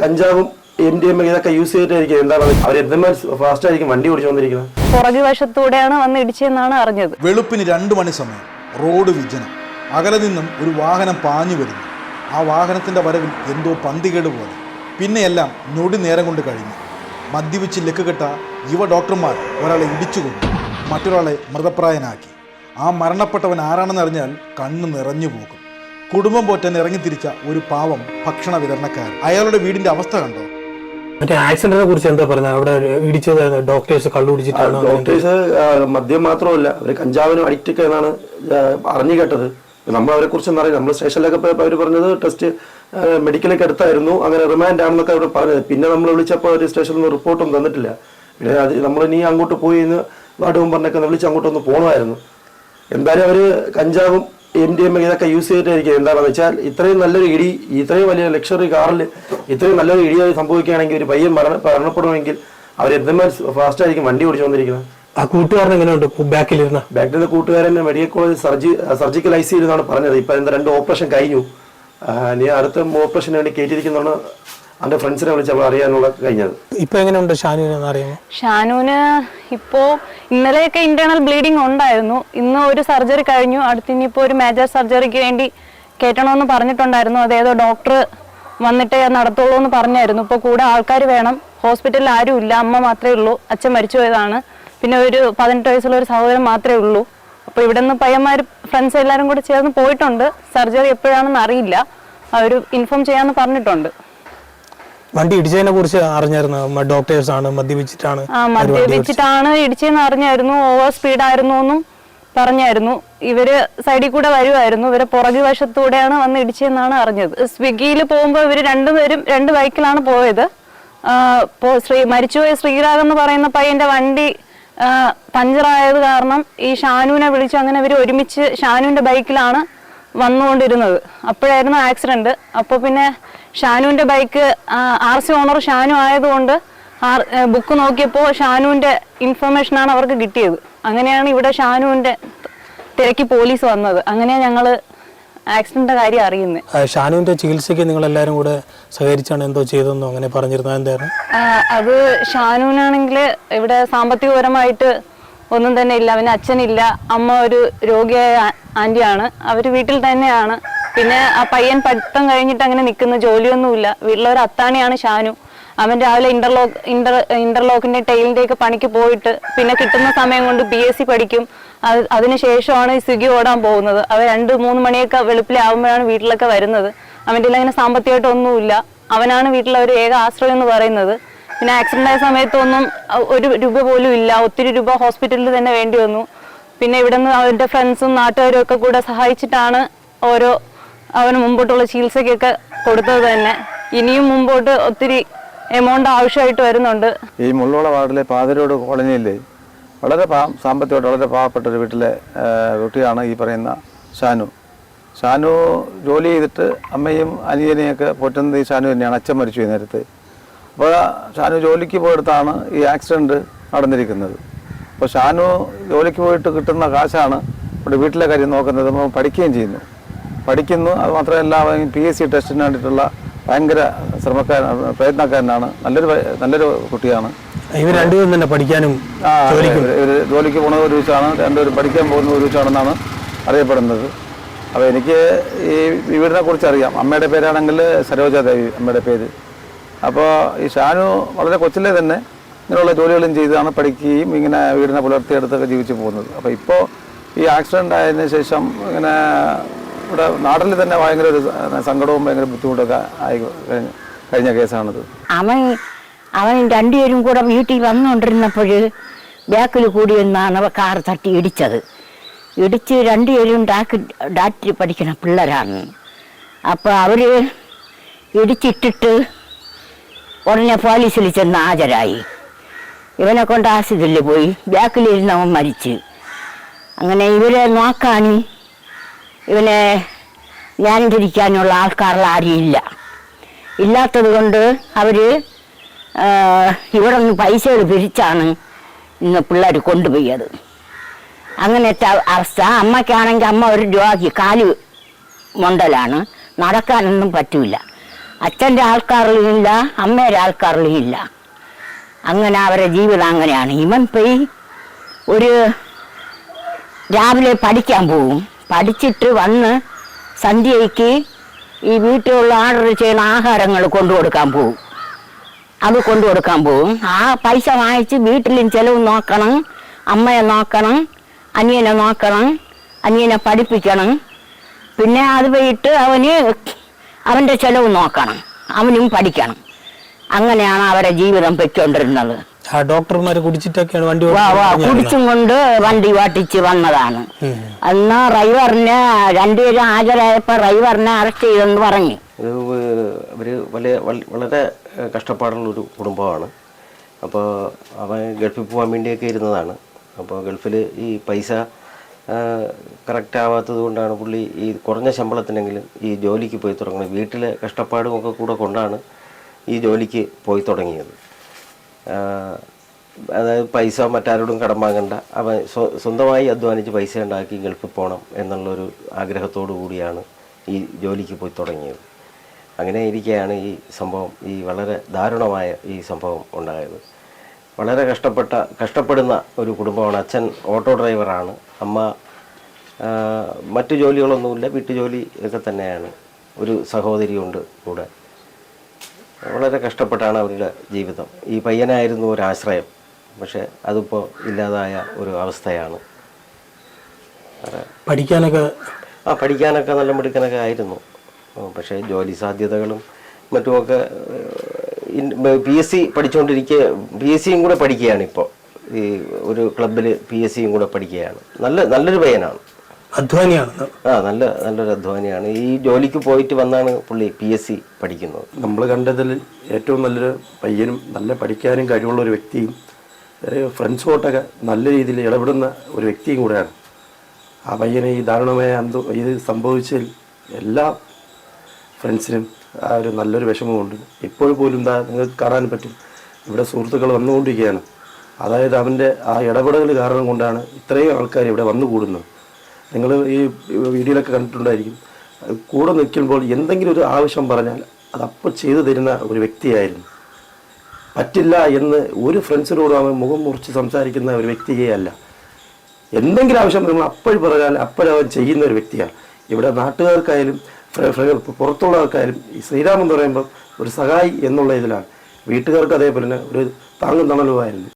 കഞ്ചാവും MDMA ഇതൊക്കെ use ചെയ്തിട്ടായിരിക്കും എന്താണ് അവർ എന്തെങ്കിലും ഫാസ്റ്റ് ആയിരിക്കും വണ്ടി ഓടിച്ചു വന്നിരിക്കുന്നത്. പുറകുവശത്തൂടെയാണ് വന്ന് ഇടിച്ചതെന്നാണ് അറിഞ്ഞത്. വെളുപ്പിന് 2 മണി സമയം റോഡ് വിജനം. അകലെ നിന്നും ഒരു വാഹനം പാഞ്ഞു വരുന്നു. ആ വാഹനത്തിൻ്റെ വരവിൽ എന്തോ പന്തികേട് പോലെ. പിന്നെയെല്ലാം ഞൊടി നേരം കൊണ്ട് കഴിഞ്ഞു. മദ്യപിച്ച് ലക്കുകെട്ട യുവ ഡോക്ടർമാർ ഒരാളെ ഇടിച്ചുകൊണ്ടു, മറ്റൊരാളെ മൃതപ്രായനാക്കി. ആ മരണപ്പെട്ടവൻ ആരാണെന്നറിഞ്ഞാൽ കണ്ണ് നിറഞ്ഞു പോകും. കുടുംബം പോറ്റാൻ ഇറങ്ങിത്തിരിച്ച ഒരു പാവം ഭക്ഷണ വിതരണക്കാരൻ. അയാളുടെ വീടിൻ്റെ അവസ്ഥ കണ്ടോ? മറ്റേ ആക്സിഡന്റിനെ കുറിച്ച് എന്താ പറയുന്നത്? അവിടെ ഇടിച്ചത് ഡോക്ടേഴ്സ് കള്ളുപിടിച്ചിട്ടാണ്. ഡോക്ടേഴ്സ് മദ്യം മാത്രമല്ല, അവർ കഞ്ചാവിനും അഡിക്റ്റ് ഒക്കെ എന്നാണ് അറിഞ്ഞു കേട്ടത്. നമ്മൾ അവരെ കുറിച്ച് അറിയാം. നമ്മൾ സ്റ്റേഷനിലൊക്കെ പോയപ്പോൾ അവർ പറഞ്ഞത് ടെസ്റ്റ് മെഡിക്കലൊക്കെ എടുത്തായിരുന്നു, അങ്ങനെ റിമാൻഡ് ആണെന്നൊക്കെ അവർ പറഞ്ഞത്. പിന്നെ നമ്മൾ വിളിച്ചപ്പോൾ അവർ സ്റ്റേഷനിൽ നിന്ന് റിപ്പോർട്ടൊന്നും തന്നിട്ടില്ല. പിന്നെ അത് നമ്മൾ ഇനി അങ്ങോട്ട് പോയി ഇന്ന് വാർഡ് മെമ്പറിനൊക്കെ വിളിച്ച് അങ്ങോട്ടൊന്ന് പോകണമായിരുന്നു. എന്തായാലും അവർ കഞ്ചാവും MDMA ഇതൊക്കെ യൂസ് ചെയ്തിട്ടായിരിക്കും എന്താണെന്ന് വെച്ചാൽ ഇത്രയും നല്ലൊരു ഇടി, ഇത്രയും വലിയ ലക്ഷറി കാറിൽ ഇത്രയും നല്ലൊരു ഇടി സംഭവിക്കുകയാണെങ്കിൽ ഒരു പയ്യൻ മരണപ്പെടുമെങ്കിൽ അവർ എന്തെങ്കിലും ഫാസ്റ്റ് ആയിരിക്കും വണ്ടി ഓടിച്ചു വന്നിരിക്കുന്നത്. ആ കൂട്ടുകാരൻ എങ്ങനെയുണ്ട്? ബാക്കിലെ കൂട്ടുകാരൻ മെഡിക്കൽ കോളേജ് സർജിക്കൽ ICU എന്നാണ് പറഞ്ഞത്. ഇപ്പൊ എന്താ 2 ഓപ്പറേഷൻ കഴിഞ്ഞു. ഇനി അടുത്ത ഓപ്പറേഷന് വേണ്ടി കയറ്റിയിരിക്കുന്നതാണ് അവന്റെ ഫ്രണ്ട്സിനെ വിളിച്ച് നമ്മൾ അറിയാനുള്ള കഴിഞ്ഞത്. ഇപ്പൊ എങ്ങനെയുണ്ട് ഷാനുവിനെ അറിയാമോ? ഷാനുവിന് ഇപ്പോ ഇന്നലെയൊക്കെ ഇന്റേണൽ ബ്ലീഡിങ് ഉണ്ടായിരുന്നു. ഇന്ന് ഒരു സർജറി കഴിഞ്ഞു. അടുത്തിനിപ്പോ ഒരു മേജർ സർജറിക്ക് വേണ്ടി കയറ്റണമെന്ന് പറഞ്ഞിട്ടുണ്ടായിരുന്നു. അതേതോ ഡോക്ടർ വന്നിട്ടേ നടത്തുള്ളൂ എന്ന് പറഞ്ഞായിരുന്നു. ഇപ്പോൾ കൂടെ ആൾക്കാർ വേണം. ഹോസ്പിറ്റലിൽ ആരും ഇല്ല, അമ്മ മാത്രമേ ഉള്ളൂ. അച്ഛൻ മരിച്ചു പോയതാണ്. പിന്നെ ഒരു 18 വയസ്സുള്ള ഒരു സഹോദരൻ മാത്രമേ ഉള്ളൂ. അപ്പോൾ ഇവിടെ നിന്ന് പയ്യന്മാർ ഫ്രണ്ട്സ് എല്ലാവരും കൂടെ ചേർന്ന് പോയിട്ടുണ്ട്. സർജറി എപ്പോഴാണെന്ന് അറിയില്ല, അവർ ഇൻഫോം ചെയ്യാമെന്ന് പറഞ്ഞിട്ടുണ്ട്. വണ്ടി ഇടിച്ചതിനെ കുറിച്ച് അറിഞ്ഞായിരുന്നു? ഡോക്ടേഴ്സ് ആണ് മദ്യപിച്ചിട്ടാണ് ഇടിച്ചതെന്ന് അറിഞ്ഞായിരുന്നു. ഓവർ സ്പീഡായിരുന്നു എന്നും പറഞ്ഞായിരുന്നു. ഇവര് സൈഡിൽ കൂടെ വരുമായിരുന്നു. ഇവരെ പുറകുവശത്തൂടെയാണ് വന്ന് ഇടിച്ചതെന്നാണ് അറിഞ്ഞത്. സ്വിഗ്ഗിയിൽ പോകുമ്പോൾ ഇവർ രണ്ടുപേരും 2 ബൈക്കിലാണ് പോയത്. മരിച്ചുപോയ ശ്രീരാഗ് എന്ന് പറയുന്ന പയ്യന്റെ വണ്ടി പഞ്ചറായത് കാരണം ഈ ഷാനുവിനെ വിളിച്ചു. അങ്ങനെ ഇവർ ഒരുമിച്ച് ഷാനുവിന്റെ ബൈക്കിലാണ് വന്നുകൊണ്ടിരുന്നത്. അപ്പോഴായിരുന്നു ആക്സിഡന്റ്. അപ്പോൾ പിന്നെ ഷാനുവിന്റെ ബൈക്ക് RC ഓണർ ഷാനു ആയതുകൊണ്ട് ബുക്ക് നോക്കിയപ്പോൾ ഷാനുവിന്റെ ഇൻഫർമേഷനാണ് അവർക്ക് കിട്ടിയത്. അങ്ങനെയാണ് ഇവിടെ ഷാനുവിന്റെ തിരക്കി പോലീസ് വന്നത്. അങ്ങനെയാണ് ഞങ്ങള് ആക്സിഡന്റിന്റെ കാര്യം അറിയുന്നത്. ഷാനുവിന്റെ ചികിത്സയ്ക്ക് നിങ്ങൾ എല്ലാവരും കൂടെ സഹകരിച്ചാണ് എന്തോ ചെയ്തെന്നോ അങ്ങനെ പറഞ്ഞിരുന്നത് എന്തായിരുന്നു? അത് ഷാനുവിനാണെങ്കിൽ ഇവിടെ സാമ്പത്തികപരമായിട്ട് ഒന്നും തന്നെ ഇല്ല. അവന് അച്ഛനില്ല, അമ്മ ഒരു രോഗിയായ ആന്റിയാണ്. അവർ വീട്ടിൽ തന്നെയാണ്. പിന്നെ ആ പയ്യൻ പഠിത്തം കഴിഞ്ഞിട്ട് അങ്ങനെ നിൽക്കുന്ന, ജോലിയൊന്നുമില്ല. വീട്ടിലൊരു അത്താണിയാണ് ഷാനു. അവൻ രാവിലെ ഇന്റർലോക്കിന്റെ ടൈലിന്റെ ഒക്കെ പണിക്ക് പോയിട്ട് പിന്നെ കിട്ടുന്ന സമയം കൊണ്ട് PSC പഠിക്കും. അതിനുശേഷമാണ് ഈ സ്വിഗ്ഗി ഓടാൻ പോകുന്നത്. അവർ 2-3 മണിയൊക്കെ വെളുപ്പിലാവുമ്പോഴാണ് വീട്ടിലൊക്കെ വരുന്നത്. അവൻ്റെ അങ്ങനെ സാമ്പത്തികമായിട്ട് ഒന്നുമില്ല. അവനാണ് വീട്ടിലെ ഒരു ഏക ആശ്രയം എന്ന് പറയുന്നത്. പിന്നെ ആക്സിഡന്റ് ആയ സമയത്തൊന്നും 1 രൂപ പോലും ഇല്ല. ഒത്തിരി രൂപ ഹോസ്പിറ്റലിൽ തന്നെ വേണ്ടി വന്നു. പിന്നെ ഇവിടെ നിന്ന് അവൻ്റെ ഫ്രണ്ട്സും നാട്ടുകാരും ഒക്കെ കൂടെ സഹായിച്ചിട്ടാണ് അവന് മുമ്പോട്ടുള്ള ചികിത്സയ്ക്കൊക്കെ കൊടുത്തത് തന്നെ. ഇനിയും മുമ്പോട്ട് ഒത്തിരി എമൗണ്ട് ആവശ്യമായിട്ട് വരുന്നുണ്ട്. ഈ മുള്ളോള വാർഡിലെ പാതിരോട് കോളനിയിലെ വളരെ സാമ്പത്തികമായിട്ട് വളരെ പാവപ്പെട്ട ഒരു വീട്ടിലെ കുട്ടിയാണ് ഈ പറയുന്ന ഷാനു ജോലി ചെയ്തിട്ട് അമ്മയും അനിയനെയൊക്കെ പോറ്റുന്നത് ഈ ഷാനു തന്നെയാണ്. അച്ഛൻ മരിച്ചു നേരത്തെ. അപ്പോൾ ഷാനു ജോലിക്ക് പോയിടത്താണ് ഈ ആക്സിഡൻറ്റ് നടന്നിരിക്കുന്നത്. അപ്പോൾ ഷാനു ജോലിക്ക് പോയിട്ട് കിട്ടുന്ന കാശാണ് ഇവിടെ വീട്ടിലെ കാര്യം നോക്കുന്നത്. പഠിക്കുകയും പഠിക്കുന്നു. അത് മാത്രമല്ല PSC ടെസ്റ്റിന് വേണ്ടിയിട്ടുള്ള ഭയങ്കര പ്രയത്നക്കാരനാണ്. നല്ലൊരു കുട്ടിയാണ്. ഇവർ രണ്ടുപേരും തന്നെ പഠിക്കാനും ജോലിക്ക് പോകുന്നത് ഒരുമിച്ചാണ്, രണ്ടുപേരും പഠിക്കാൻ പോകുന്നത് ഒരുമിച്ചാണെന്നാണ് അറിയപ്പെടുന്നത്. അപ്പോൾ എനിക്ക് ഈ വീടിനെ കുറിച്ച് അറിയാം. അമ്മയുടെ പേരാണെങ്കിൽ സരോജാദേവി അമ്മയുടെ പേര്. അപ്പോൾ ഈ ഷാനു വളരെ കൊച്ചിലെ തന്നെ ഇങ്ങനെയുള്ള ജോലികളും ചെയ്താണ് പഠിക്കുകയും ഇങ്ങനെ വീടിനെ പുലർത്തിയെടുത്തൊക്കെ ജീവിച്ചു പോകുന്നത്. അപ്പോൾ ഇപ്പോൾ ഈ ആക്സിഡൻ്റ് ആയതിനു ശേഷം ഇങ്ങനെ ഇവിടെ നാട്ടിൽ തന്നെ ഭയങ്കര ഒരു സങ്കടവും ഭയങ്കര ബുദ്ധിമുട്ടൊക്കെ ആയി കഴിഞ്ഞ കേസാണിത്. അവൻ 2 പേരും കൂടെ വീട്ടിൽ വന്നുകൊണ്ടിരുന്നപ്പോൾ ബാക്കിൽ കൂടി എന്നാണ് കാർ തട്ടി ഇടിച്ചത്. ഇടിച്ച് 2 പേരും ഡാക്ടർ പഠിക്കുന്ന പിള്ളേരാണ്. അപ്പോൾ അവർ ഇടിച്ചിട്ടിട്ട് ഉടനെ പോലീസിൽ ചെന്ന് ഹാജരായി. ഇവനെ കൊണ്ട് ആശുപത്രിയിൽ പോയി. ബാക്കിലിരുന്നവൻ മരിച്ച്. അങ്ങനെ ഇവരെ നോക്കാനും ഇവനെ ഞാനിരിക്കാനുള്ള ആൾക്കാരിൽ ആരും ഇല്ലാത്തത് കൊണ്ട് അവർ ഇവിടെ നിന്ന് പൈസകൾ പിരിച്ചാണ് ഇന്ന് പിള്ളേർ കൊണ്ടുപോയത്. അങ്ങനത്തെ അവസ്ഥ. അമ്മയ്ക്കാണെങ്കിൽ അമ്മ ഒരു രോഗി, കാല് മൊണ്ടലാണ്, നടക്കാനൊന്നും പറ്റില്ല. അച്ഛൻ്റെ ആൾക്കാരിലും ഇല്ല, അമ്മയുടെ ആൾക്കാരിലും ഇല്ല. അങ്ങനെ അവരുടെ ജീവിതം അങ്ങനെയാണ്. ഇവൻ പോയി ഒരു രാവിലെ പഠിക്കാൻ പോവും. പഠിച്ചിട്ട് വന്ന് സന്ധ്യയ്ക്ക് ഈ വീട്ടിലുള്ള ഓർഡർ ചെയ്യുന്ന ആഹാരങ്ങൾ കൊണ്ടുകൊടുക്കാൻ പോവും. അത് കൊണ്ടുകൊടുക്കാൻ പോവും. ആ പൈസ വാങ്ങിച്ച് വീട്ടിലും ചെലവ് നോക്കണം, അമ്മയെ നോക്കണം, അനിയനെ നോക്കണം, അനിയനെ പഠിപ്പിക്കണം. പിന്നെ അത് പോയിട്ട് അവൻ്റെ ചെലവ് നോക്കണം, അവനും പഠിക്കണം. അങ്ങനെയാണ് അവരെ ജീവിതം പൊയ്ക്കൊണ്ടിരുന്നത്. ആ ഡോക്ടർമാര് കുടിച്ചിട്ടൊക്കെയാണ് വണ്ടി കുടിച്ചും കൊണ്ട് വണ്ടി ഓട്ടിച്ച് വന്നതാണ്. അന്ന് ഡ്രൈവറിനെ രണ്ടുപേരും ഹാജരായപ്പോൾ ഡ്രൈവറിനെ അറസ്റ്റ് ചെയ്തെന്ന് പറഞ്ഞു. അവർ വളരെ കഷ്ടപ്പാടുള്ളൊരു കുടുംബമാണ്. അപ്പോൾ അവൻ ഗൾഫിൽ പോകാൻ വേണ്ടിയൊക്കെ ഇരുന്നതാണ്. അപ്പോൾ ഗൾഫിൽ ഈ പൈസ കറക്റ്റ് ആവാത്തത് കൊണ്ടാണ് പുള്ളി ഈ കുറഞ്ഞ ശമ്പളത്തിനെങ്കിലും ഈ ജോലിക്ക് പോയി തുടങ്ങുന്നത്. വീട്ടിലെ കഷ്ടപ്പാടും ഒക്കെ കൂടെ കൊണ്ടാണ് ഈ ജോലിക്ക് പോയി തുടങ്ങിയത്. അതായത് പൈസ മറ്റാരോടും കടം വാങ്ങണ്ട, അവൻ സ്വന്തമായി അധ്വാനിച്ച് പൈസ ഉണ്ടാക്കി ഗൾഫിൽ പോകണം എന്നുള്ളൊരു ആഗ്രഹത്തോടു കൂടിയാണ് ഈ ജോലിക്ക് പോയി തുടങ്ങിയത്. അങ്ങനെ ഇരിക്കെയാണ് ഈ സംഭവം, ഈ വളരെ ദാരുണമായ ഈ സംഭവം ഉണ്ടായത്. വളരെ കഷ്ടപ്പെടുന്ന ഒരു കുടുംബമാണ്. അച്ഛൻ ഓട്ടോ ഡ്രൈവറാണ്, അമ്മ മറ്റു ജോലികളൊന്നുമില്ല, വീട്ടുജോലി ഒക്കെ തന്നെയാണ്. ഒരു സഹോദരിയുണ്ട് കൂടെ. വളരെ കഷ്ടപ്പെട്ടാണ് അവരുടെ ജീവിതം. ഈ പയ്യനായിരുന്നു ഒരാശ്രയം, പക്ഷെ അതിപ്പോൾ ഇല്ലാതായ ഒരു അവസ്ഥയാണ്. പഠിക്കാനൊക്കെ നല്ല മിടുക്കനൊക്കെ ആയിരുന്നു. പക്ഷേ ജോലി സാധ്യതകളും മറ്റുമൊക്കെ PSC പഠിച്ചുകൊണ്ടിരിക്കുക, PSCയും കൂടെ പഠിക്കുകയാണ് ഇപ്പോൾ. ഈ ഒരു ക്ലബിൽ PSCയും കൂടെ പഠിക്കുകയാണ്. നല്ലൊരു പയ്യനാണ്, അധ്വാനിയാണ്. നല്ലൊരു അധ്വാനിയാണ്. ഈ ജോലിക്ക് പോയിട്ട് വന്നാണ് പുള്ളി PSC പഠിക്കുന്നത്. നമ്മൾ കണ്ടതിൽ ഏറ്റവും നല്ലൊരു പയ്യനും നല്ല പഠിക്കാനും കഴിവുള്ള ഒരു വ്യക്തിയും ഫ്രണ്ട്സുമായിട്ടൊക്കെ നല്ല രീതിയിൽ ഇടപെടുന്ന ഒരു വ്യക്തിയും കൂടെയാണ്. ആ പയ്യനെ ഈ ദാരുണമായ ഇത് സംഭവിച്ചതിൽ എല്ലാ ഫ്രണ്ട്സിനും ആ ഒരു നല്ലൊരു വിഷമമുണ്ട്. ഇപ്പോൾ പോലും നിങ്ങൾക്ക് കാണാൻ പറ്റും, ഇവിടെ സുഹൃത്തുക്കൾ വന്നുകൊണ്ടിരിക്കുകയാണ്. അതായത് അവൻ്റെ ആ ഇടപെടൽ കാരണം കൊണ്ടാണ് ഇത്രയും ആൾക്കാർ ഇവിടെ വന്നുകൂടുന്നത്. നിങ്ങൾ ഈ വീഡിയോയിലൊക്കെ കണ്ടിട്ടുണ്ടായിരിക്കും, കൂടെ നിൽക്കുമ്പോൾ എന്തെങ്കിലും ഒരു ആവശ്യം പറഞ്ഞാൽ അതപ്പോൾ ചെയ്തു തരുന്ന ഒരു വ്യക്തിയായിരുന്നു. പറ്റില്ല എന്ന് ഒരു ഫ്രണ്ട്സിനോടും അവൻ മുഖം മുറിച്ച് സംസാരിക്കുന്ന ഒരു വ്യക്തിയേ അല്ല. എന്തെങ്കിലും ആവശ്യം നമ്മൾ അപ്പോഴും പറഞ്ഞാൽ അപ്പോഴവൻ ചെയ്യുന്ന ഒരു വ്യക്തിയാണ്. ഇവിടെ നാട്ടുകാർക്കായാലും പുറത്തുള്ളവർക്കായാലും ഈ ശ്രീരാമെന്ന് പറയുമ്പോൾ ഒരു സഹായി എന്നുള്ള ഇതിലാണ്. വീട്ടുകാർക്ക് അതേപോലെ തന്നെ ഒരു താങ്ങും തണലുമായിരുന്നു.